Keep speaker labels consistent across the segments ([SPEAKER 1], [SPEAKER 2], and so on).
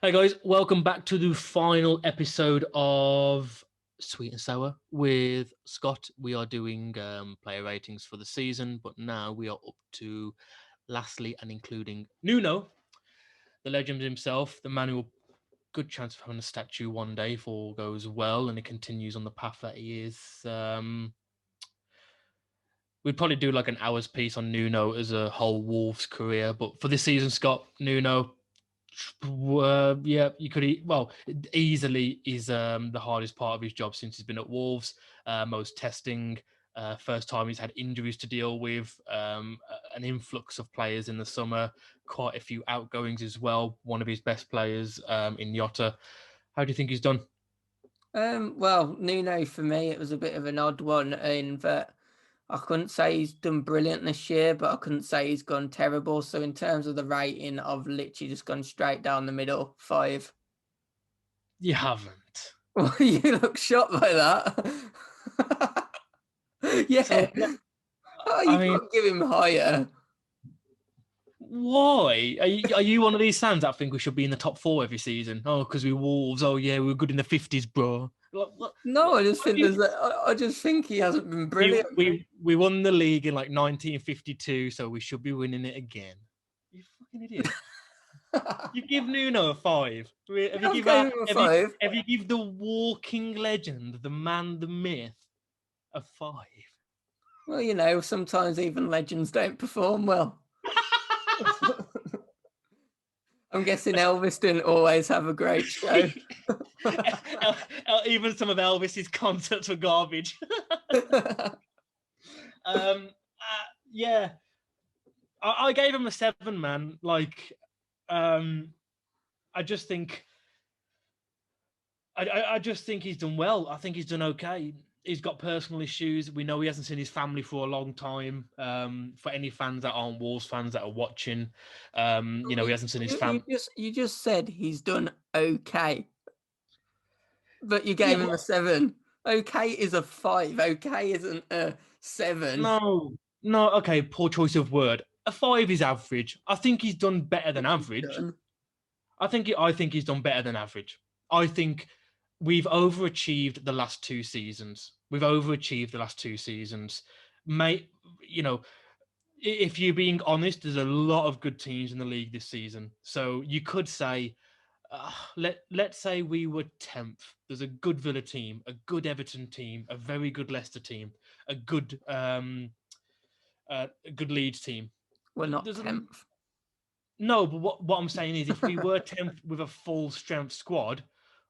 [SPEAKER 1] Hey guys, welcome back to the final episode of Sweet and Sour with Scott. We are doing player ratings for the season, but now we are up to lastly and including Nuno, the legend himself, the man who will good chance of having a statue one day if all goes well and it continues on the path that he is. We'd probably do like an hour's piece on Nuno as a whole Wolves career, but for this season, Scott, Nuno, yeah, you could easily is the hardest part of his job since he's been at Wolves. Most testing, first time he's had injuries to deal with, an influx of players in the summer, quite a few outgoings as well. One of his best players in Jota. How do you think he's done?
[SPEAKER 2] Well, Nuno for me, it was a bit of an odd one in that I couldn't say he's done brilliant this year, but I couldn't say he's gone terrible. So in terms of the rating, I've literally just gone straight down the middle, 5.
[SPEAKER 1] You haven't.
[SPEAKER 2] Well, you look shocked by that.
[SPEAKER 1] So
[SPEAKER 2] Yeah. Oh, you
[SPEAKER 1] I mean,
[SPEAKER 2] can't give him higher.
[SPEAKER 1] why? Are you one of these fans that think we should be in the top 4 every season? Oh, because we're Wolves. Oh yeah, we're good in the 50s, bro.
[SPEAKER 2] No, I just think
[SPEAKER 1] You-
[SPEAKER 2] I just think he hasn't been
[SPEAKER 1] we,
[SPEAKER 2] brilliant.
[SPEAKER 1] we won the league in like 1952, so we should be winning it again. You fucking idiot. You give Nuno a 5. Have you
[SPEAKER 2] I've
[SPEAKER 1] give
[SPEAKER 2] gave him a 5.
[SPEAKER 1] have you give the walking legend, the man, the myth, a 5?
[SPEAKER 2] Well, sometimes even legends don't perform well. I'm guessing Elvis didn't always have a great show.
[SPEAKER 1] Even some of Elvis's concerts were garbage. Yeah, I gave him a 7, man. Like, I just think, I just think he's done well. I think he's done okay. He's got personal issues. We know he hasn't seen his family for a long time. For any fans that aren't Wolves fans that are watching, he hasn't seen his family.
[SPEAKER 2] You just said he's done okay, but you
[SPEAKER 1] Yeah,
[SPEAKER 2] gave him a 7. Okay is a 5. Okay isn't a 7.
[SPEAKER 1] no. Okay, poor choice of word. A 5 is average. I think he's done better than average.
[SPEAKER 2] Done.
[SPEAKER 1] I think he's done better than average. I think we've overachieved the last 2 seasons. Mate, if you're being honest, there's a lot of good teams in the league this season. So you could say, let's say we were 10th. There's a good Villa team, a good Everton team, a very good Leicester team, a good Leeds team.
[SPEAKER 2] We're not
[SPEAKER 1] There's
[SPEAKER 2] 10th.
[SPEAKER 1] No, but what I'm saying is, if we were 10th with a full strength squad,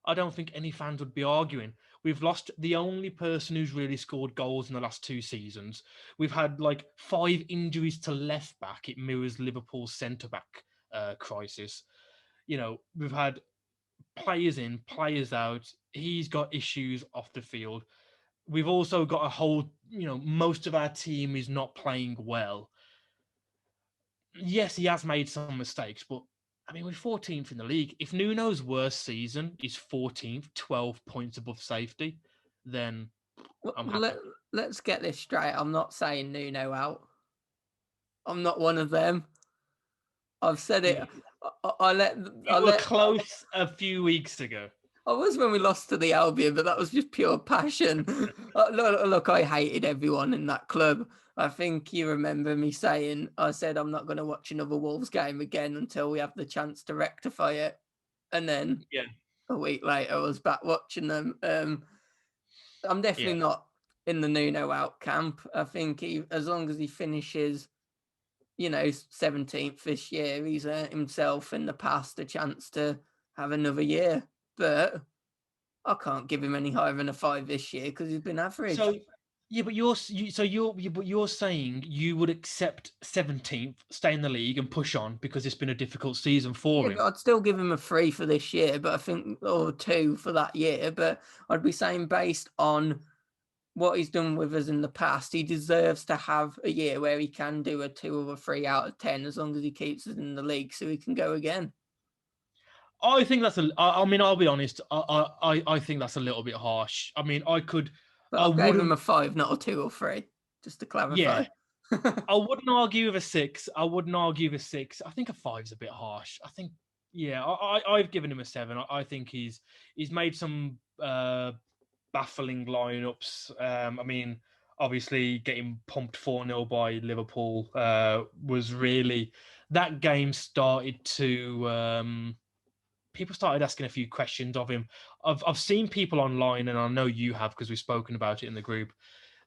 [SPEAKER 1] I don't think any fans would be arguing. We've lost the only person who's really scored goals in the last 2 seasons. We've had like 5 injuries to left back. It mirrors Liverpool's centre back crisis. We've had players in, players out. He's got issues off the field. We've also got a whole, most of our team is not playing well. Yes, he has made some mistakes, but I mean, we're 14th in the league. If Nuno's worst season is 14th, 12 points above safety, then I'm happy.
[SPEAKER 2] Let's get this straight. I'm not saying Nuno out. I'm not one of them. I've said it.
[SPEAKER 1] You were close a few weeks ago.
[SPEAKER 2] I was when we lost to the Albion, but that was just pure passion. Look, I hated everyone in that club. I think you remember me saying, I said I'm not going to watch another Wolves game again until we have the chance to rectify it. And then a week later, I was back watching them. I'm definitely not in the Nuno out camp. I think as long as he finishes, 17th this year, he's earned himself in the past a chance to have another year. But I can't give him any higher than a 5 this year because he's been average.
[SPEAKER 1] So, yeah, but you're saying you would accept 17th, stay in the league, and push on because it's been a difficult season for him.
[SPEAKER 2] I'd still give him a 3 for this year, but I think or 2 for that year. But I'd be saying based on what he's done with us in the past, he deserves to have a year where he can do a 2 or a 3 out of 10 as long as he keeps us in the league, so he can go again.
[SPEAKER 1] I think that's I'll be honest. I think that's a little bit harsh. I mean, I could.
[SPEAKER 2] But I gave him a 5, not a 2 or 3, just to clarify.
[SPEAKER 1] Yeah, I wouldn't argue with a 6. I think a 5 is a bit harsh. I think Yeah, I've given him a 7. I think he's made some baffling lineups. I mean, obviously getting pumped 4-0 by Liverpool was really, that game started to people started asking a few questions of him. I've seen people online, and I know you have because we've spoken about it in the group.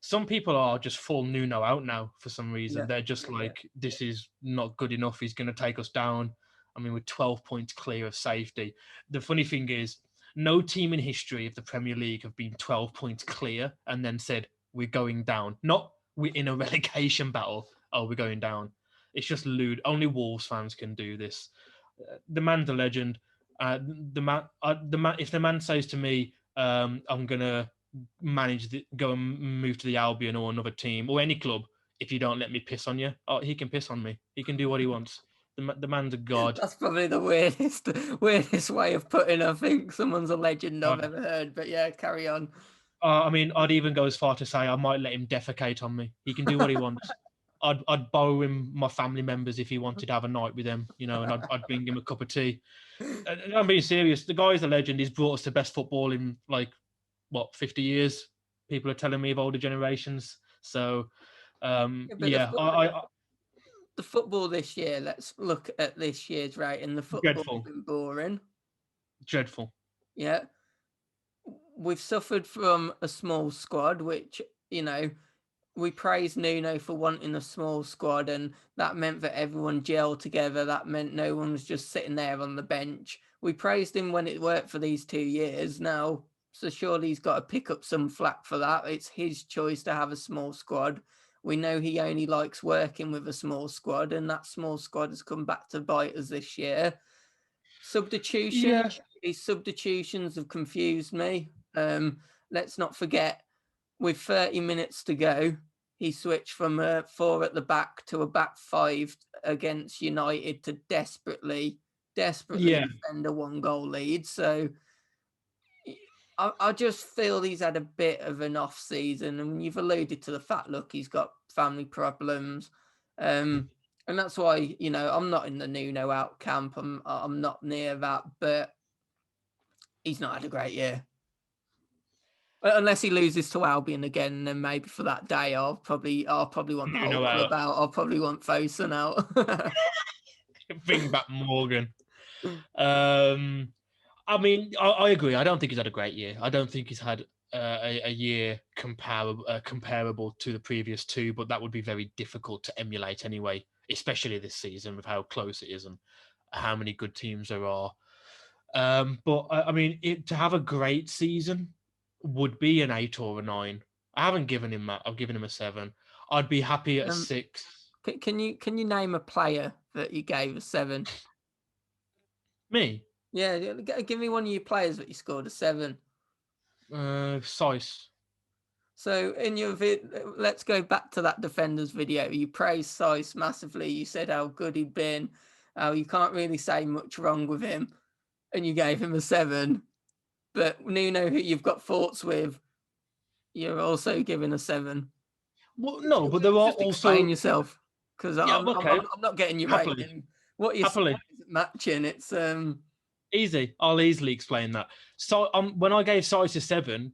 [SPEAKER 1] Some people are just full Nuno out now for some reason.
[SPEAKER 2] Yeah.
[SPEAKER 1] They're just like, this is not good enough. He's going to take us down. I mean, we're 12 points clear of safety. The funny thing is, no team in history of the Premier League have been 12 points clear and then said, we're going down. Not we're in a relegation battle. Oh, we're going down. It's just lewd. Only Wolves fans can do this. The man's a legend. The man. If the man says to me, "I'm gonna go and move to the Albion or another team or any club if you don't let me piss on you," oh, he can piss on me. He can do what he wants. The man's a god.
[SPEAKER 2] That's probably the weirdest way of putting. I think someone's a legend I've ever heard. But yeah, carry on.
[SPEAKER 1] I mean, I'd even go as far to say I might let him defecate on me. He can do what he wants. I'd borrow him my family members if he wanted to have a night with them, and I'd bring him a cup of tea. I'm being serious. The guy's a legend. He's brought us the best football in 50 years. People are telling me of older generations. So, yeah,
[SPEAKER 2] the football this year. Let's look at this year's rating. The football's been boring.
[SPEAKER 1] Dreadful.
[SPEAKER 2] Yeah, we've suffered from a small squad, which we praised Nuno for wanting a small squad, and that meant that everyone gelled together. That meant no one was just sitting there on the bench. We praised him when it worked for these 2 years now, so surely he's got to pick up some flack for that. It's his choice to have a small squad. We know he only likes working with a small squad, and that small squad has come back to bite us this year. These substitutions have confused me. Let's not forget, with 30 minutes to go, he switched from a 4 at the back to a back 5 against United to desperately defend a 1-goal lead. So I just feel he's had a bit of an off season, and you've alluded to the fact, look, he's got family problems. And that's why, I'm not in the Nuno out camp. I'm not near that, but he's not had a great year. Unless he loses to Albion again, then maybe for that day I'll probably want the whole club out. I'll probably want Fosun out.
[SPEAKER 1] Bring back Morgan. I mean, I agree. I don't think he's had a great year. I don't think he's had a year comparable to the previous 2, but that would be very difficult to emulate anyway, especially this season with how close it is and how many good teams there are. But I mean, to have a great season would be an 8 or a 9. I haven't given him that. I've given him a 7. I'd be happy at a 6.
[SPEAKER 2] Can you name a player that you gave a 7?
[SPEAKER 1] Me?
[SPEAKER 2] Yeah, give me one of your players that you scored a 7.
[SPEAKER 1] Seiss.
[SPEAKER 2] So in your let's go back to that defenders video. You praised Seiss massively. You said how good he'd been, how you can't really say much wrong with him, and you gave him a 7. But Nuno, who you've got thoughts with, you're also giving a 7.
[SPEAKER 1] Well, no, but there are
[SPEAKER 2] just
[SPEAKER 1] also
[SPEAKER 2] explain yourself, because I'm not getting your rating. What you're saying isn't matching. It's
[SPEAKER 1] easy. I'll easily explain that. So when I gave Seiss a 7,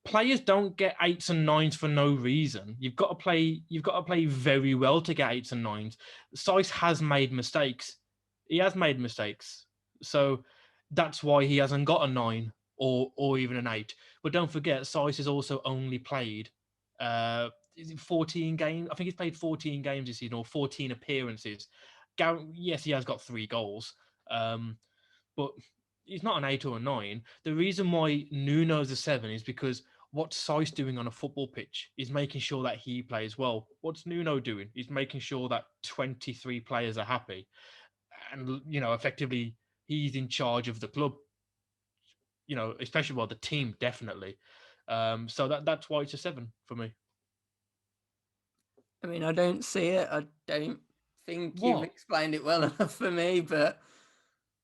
[SPEAKER 1] players don't get 8s and 9s for no reason. You've got to play very well to get 8s and 9s. Seiss has made mistakes. He has made mistakes. So that's why he hasn't got a 9 or even an 8. But don't forget, Seiss has also only played 14 games. I think he's played 14 games this season, or 14 appearances. Yes, he has got 3 goals. But he's not an 8 or a 9. The reason why Nuno's a 7 is because what's Seiss doing on a football pitch is making sure that he plays well. What's Nuno doing? He's making sure that 23 players are happy. And, effectively, he's in charge of the club, especially, the team, definitely. So that's why it's a 7 for me.
[SPEAKER 2] I mean, I don't see it. I don't think you've explained it well enough for me, but...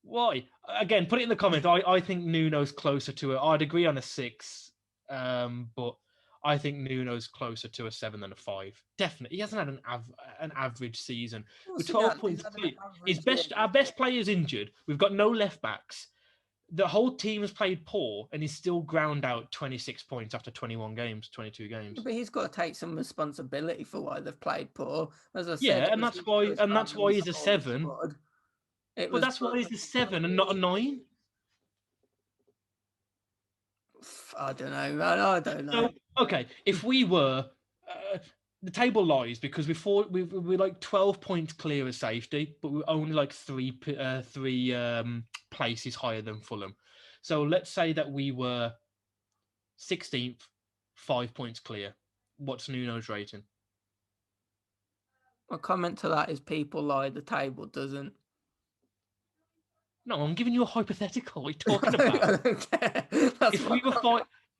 [SPEAKER 1] Why? Again, put it in the comments. I think Nuno's closer to it. I'd agree on a 6, but I think Nuno's closer to a 7 than a 5. Definitely, he hasn't had an average season. With 12 points, our best player's injured. We've got no left backs. The whole team has played poor, and he's still ground out 26 points after 21 games, 22 games.
[SPEAKER 2] But he's got to take some responsibility for why they've played poor. As I said,
[SPEAKER 1] Yeah, and that's why he's a 7. But that's why he's a 7 and not a 9.
[SPEAKER 2] I don't know, man. I don't know.
[SPEAKER 1] So, okay, if we were, the table lies because we're like 12 points clear of safety, but we're only like three places higher than Fulham. So let's say that we were 16th, 5 points clear. What's Nuno's rating?
[SPEAKER 2] My comment to that is people lie, the table doesn't.
[SPEAKER 1] No, I'm giving you a hypothetical. What are you talking about?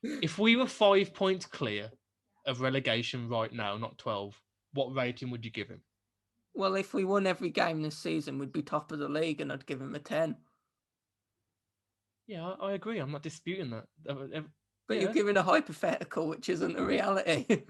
[SPEAKER 1] If we were 5 points clear of relegation right now, not 12, what rating would you give him?
[SPEAKER 2] Well, if we won every game this season, we'd be top of the league, and I'd give him a 10.
[SPEAKER 1] Yeah, I agree. I'm not disputing that.
[SPEAKER 2] But you're giving a hypothetical, which isn't a reality.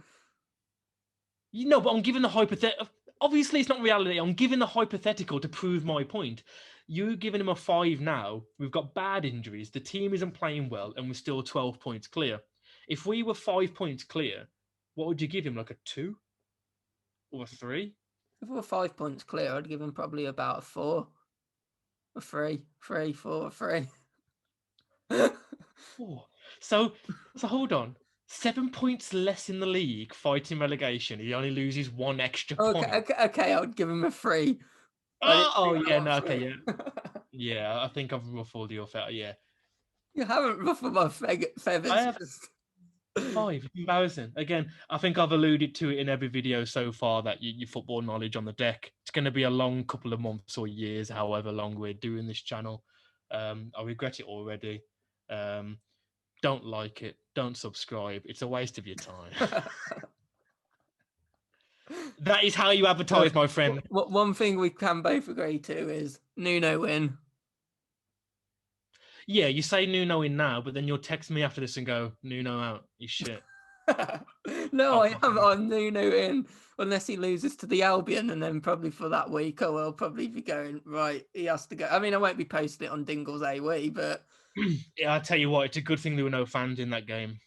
[SPEAKER 1] But I'm giving the hypothetical. Obviously, it's not reality. I'm giving the hypothetical to prove my point. You're giving him a 5 now. We've got bad injuries. The team isn't playing well, and we're still 12 points clear. If we were 5 points clear, what would you give him? Like a 2 or a 3?
[SPEAKER 2] If we were 5 points clear, I'd give him probably about a 4, a 3, 4, a 3.
[SPEAKER 1] So hold on. 7 points less in the league fighting relegation. He only loses 1 extra point.
[SPEAKER 2] Okay, I would give him a 3.
[SPEAKER 1] Yeah, I think I've ruffled your feathers. Yeah.
[SPEAKER 2] You haven't ruffled my feathers.
[SPEAKER 1] I have 5. Embarrassing. Again, I think I've alluded to it in every video so far that your football knowledge on the deck. It's going to be a long couple of months or years, however long we're doing this channel. I regret it already. Don't like it. Don't subscribe. It's a waste of your time. That is how you advertise, my friend.
[SPEAKER 2] One thing we can both agree to is Nuno win.
[SPEAKER 1] Yeah, you say Nuno in now, but then you'll text me after this and go, Nuno out. You shit.
[SPEAKER 2] No, I'm Nuno in, unless he loses to the Albion, and then probably for that week I will probably be going, right, he has to go. I mean, I won't be posting it on Dingle's AWE, but...
[SPEAKER 1] Yeah, I'll tell you what, it's a good thing there were no fans in that game.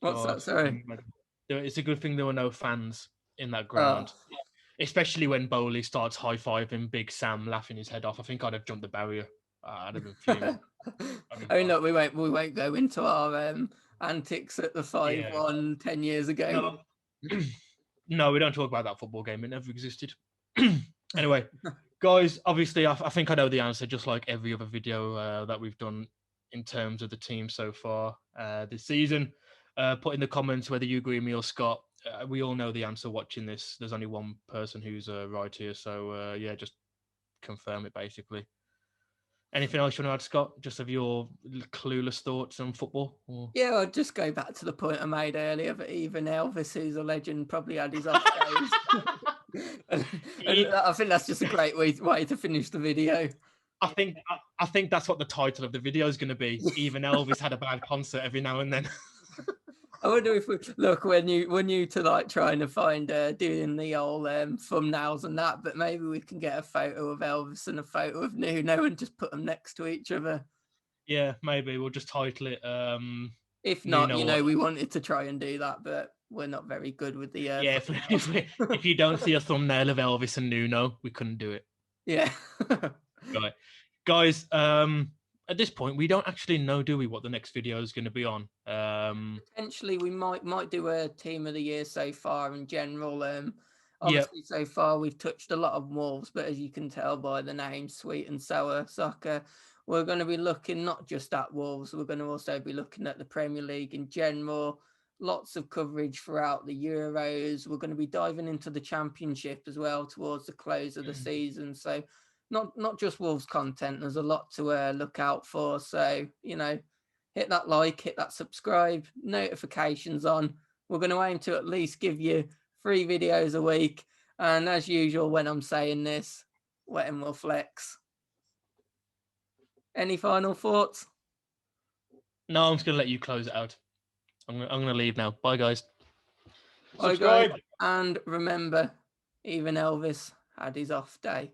[SPEAKER 2] What's that, sorry?
[SPEAKER 1] It's a good thing there were no fans in that ground. Especially when Bowley starts high-fiving Big Sam, laughing his head off. I think I'd have jumped the barrier. I'd have been fuming.
[SPEAKER 2] I mean, look, we won't go into our antics at the 5-1 10 years ago.
[SPEAKER 1] No, we don't talk about that football game. It never existed. Anyway, guys, obviously, I think I know the answer, just like every other video that we've done in terms of the team so far this season. Put in the comments whether you agree with me or Scott. We all know the answer watching this. There's only one person who's right here. So, yeah, just confirm it, basically. Anything else you want to add, Scott? Just of your clueless thoughts on football? Or...
[SPEAKER 2] Yeah, I'll just go back to the point I made earlier that even Elvis, who's a legend, probably had his off days. and I think that's just a great way to finish the video.
[SPEAKER 1] I think that's what the title of the video is going to be. Even Elvis had a bad concert every now and then.
[SPEAKER 2] I wonder if we're new to like trying to find doing the old thumbnails and that, but maybe we can get a photo of Elvis and a photo of Nuno and just put them next to each other.
[SPEAKER 1] Yeah, maybe we'll just title it.
[SPEAKER 2] If not, we wanted to try and do that, but we're not very good with the.
[SPEAKER 1] Yeah, if you don't see a thumbnail of Elvis and Nuno, we couldn't do it.
[SPEAKER 2] Yeah.
[SPEAKER 1] Right, guys. At this point, we don't actually know, do we, what the next video is going to be on?
[SPEAKER 2] Potentially, we might do a team of the year so far in general. Obviously, so far we've touched a lot of Wolves, but as you can tell by the name, Sweet and Sour Soccer, we're going to be looking not just at Wolves. We're going to also be looking at the Premier League in general. Lots of coverage throughout the Euros. We're going to be diving into the Championship as well towards the close of the season. So. Not just Wolves content. There's a lot to look out for. So, hit that like, hit that subscribe, notifications on. We're going to aim to at least give you 3 videos a week. And as usual, when I'm saying this, wet and will flex. Any final thoughts?
[SPEAKER 1] No, I'm just going to let you close it out. I'm gonna leave now. Bye, guys.
[SPEAKER 2] Bye,
[SPEAKER 3] Subscribe.
[SPEAKER 2] guys. And remember, even Elvis had his off day.